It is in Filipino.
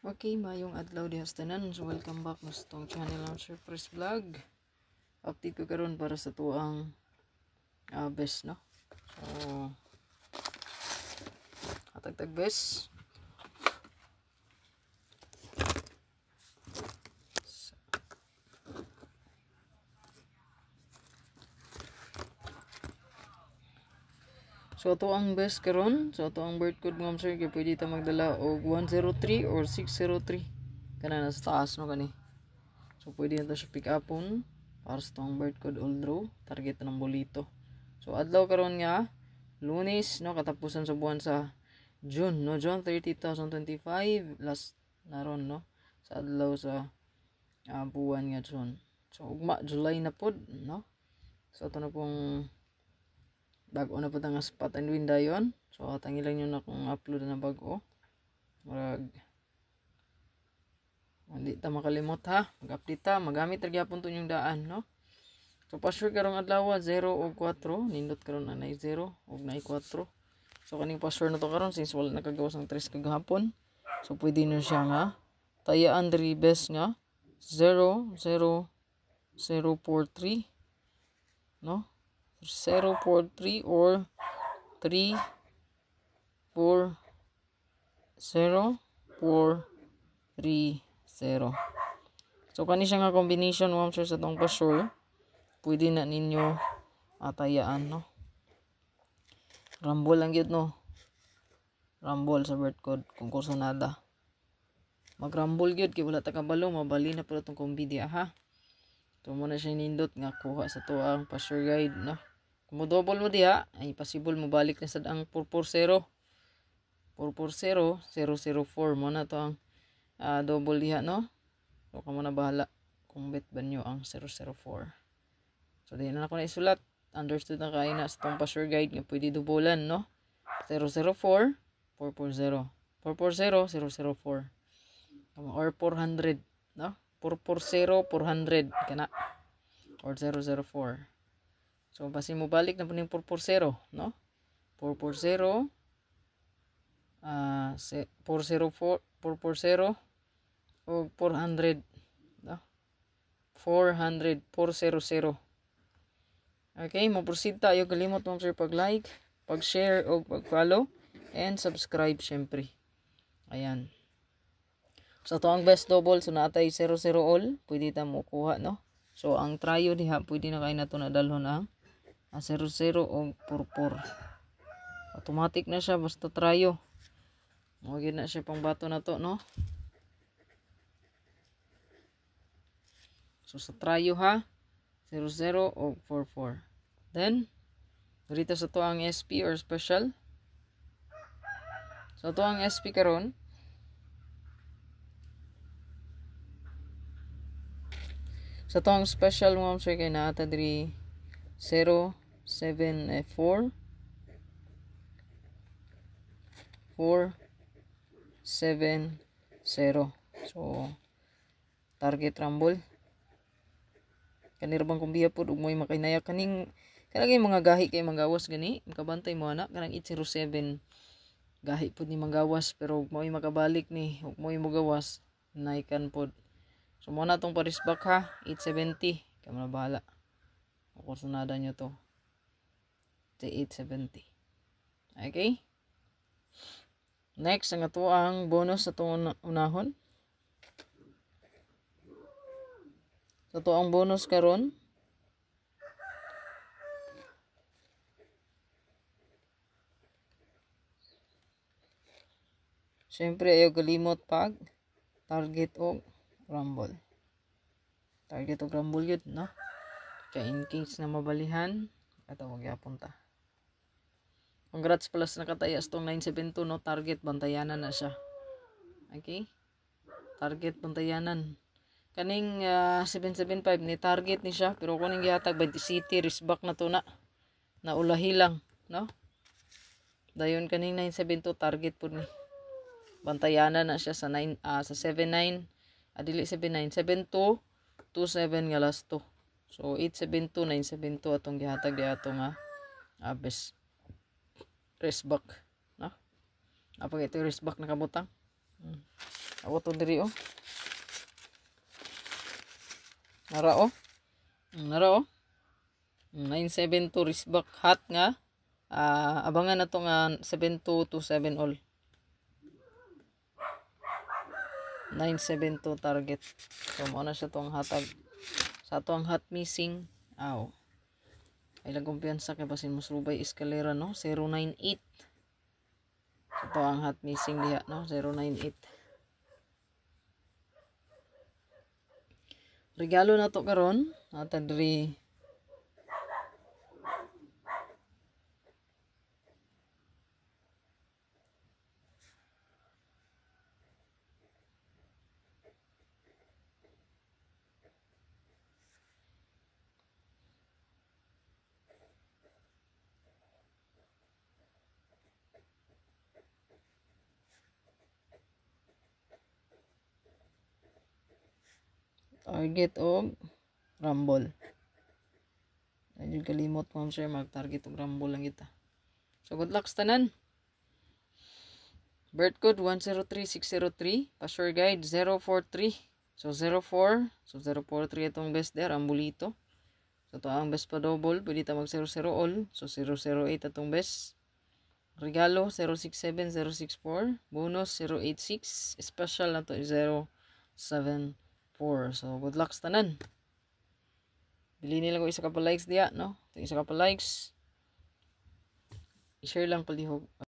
Okay, mayong adlaw di hastanan. So welcome back na sa tong channel ng Surprise Vlog. Update ko karon para sa tuang best, no? So hatag best. So ato ang best karon, so ato ang birth code mga sir, kay pwede ta magdala og 103 or 603. Kana na sa taas no kani. So pwede na to siya pick upon para sa tong birth code all draw, target ng bolito. So adlaw karon nga Lunes, no, katapusan sa buwan sa June, no, June 30, 2025, last naron, no, sa adlaw sa buwan nga June. So ugma July na pod, no. So ito na pong bago na po nga spot and win dayon. So tangilan nyo na kung upload na bago. Marag hindi ta makalimot ha. Mag-update ta, magamit ra gyapon to yung daan, no. So password karong adlaw 0 o 4, nindot karon anay 0 ug nay 4. So kaning password na to karon since wala nakagawas ng 3 kagahapon. So pwede na siya nga tayaan diri best nga 0 0 043, no. 043 or 3 4 0 4 3 0. So kani siya nga combination mo sir sa tong password. Pwede na ninyo atayaan, no. Rumble lang yun, no. Rumble sa birth code kung kursonada. Mag-rumble yun kaya wala ta kabalo, mabali na pala itong kombidia, ha. Ito muna siya nindot nga kuha sa to ang password guide, no. Kung mo double mo diha, ay possible mo balik na sa ang 440 440 004 mo na to ang double diha, no. So kamo na bahala kung bet ba nyo ang 004. So di na ako na isulat, understood na kayo na sa tong password guide nga pwede dubulan, no. 004 440 440 004 or 400, no. 440 400 kana or 004. So basi mo balik na po ning 440, no. 440 404 440 o 400, no. 400 400. Okay, mo-proceed tayo. Kalimot mo sir pag-like, pag-share o pag-follow and subscribe syempre. Ayan. So to ang best double, so natay 00 all, pwede ta mo kuha, no. So ang trio diha pwede na kay nato na dalhon ang 00 o 44. Automatic na siya basta trio. Mo gyud na siya pang bato na to, no. So sa trio ha, 00 o 44. Then dito sa to ang SP or special. So to ang SP karon. Sa to ang special mo sir kay naata diri 074 470. So target rumble. Kanir bang kumbiya po ug mo'y makainaya kaning kanang mga gahi kay manggawas gani makabantay mo ana kanang 807 gahi pud ni manggawas pero mo'y makabalik ni ug mo'y mogawas naikan pod. So mo na tong parisbak ha 870 kamo na bahala kung sunada nyo to 870. Okay, next ang ato ang bonus sa tong unahon. So to ang bonus karon. Siyempre ayaw kalimot pag target o rumble. Target o rumble yun, no. Kaya in case na mabalihan, ito magyapon ta. Congrats plus nakatayas tong 972, no. Target bantayanan na siya. Okay, target bantayanan. Kaning 775 ni target ni siya pero kuning gihatag 20 city risback na to na ulahi lang, no. Dayon kaning 972 target pud ni bantayanan na siya sa 9 sa 79 adili 79 72 27 nga last to. So 872 972 atong gihatag di atong best risback, no. Apag ito risback na kabutang. Ako to diri oh. Nara oh. Nara oh. 972 wristback hot nga. Abangan na to nga 7227 all. 972 target. So mao na siya tong hatag. Sa ato ang hot missing. Aw. Ay lang kumpiyansa kay basin mo subay eskalera no 098. So to ang hot missing diha no 098. Regalo na to karon. Atag diri target og rumble. Ayun kalimot mo sir mag-target og rumble lang kita. So good luck sa tanan. Birth code 103603, password guide 043. So 04, so 043 itong best there, ambulito. So to ang best pa double, pwede ta mag 00 all, so 008 atong best. Regalo 067064, bonus 086, special na to 074. So good luck sa tanan. Bili nila ko isa ka pa likes diya, no? Ito isa ka pa likes. I-share lang palihog.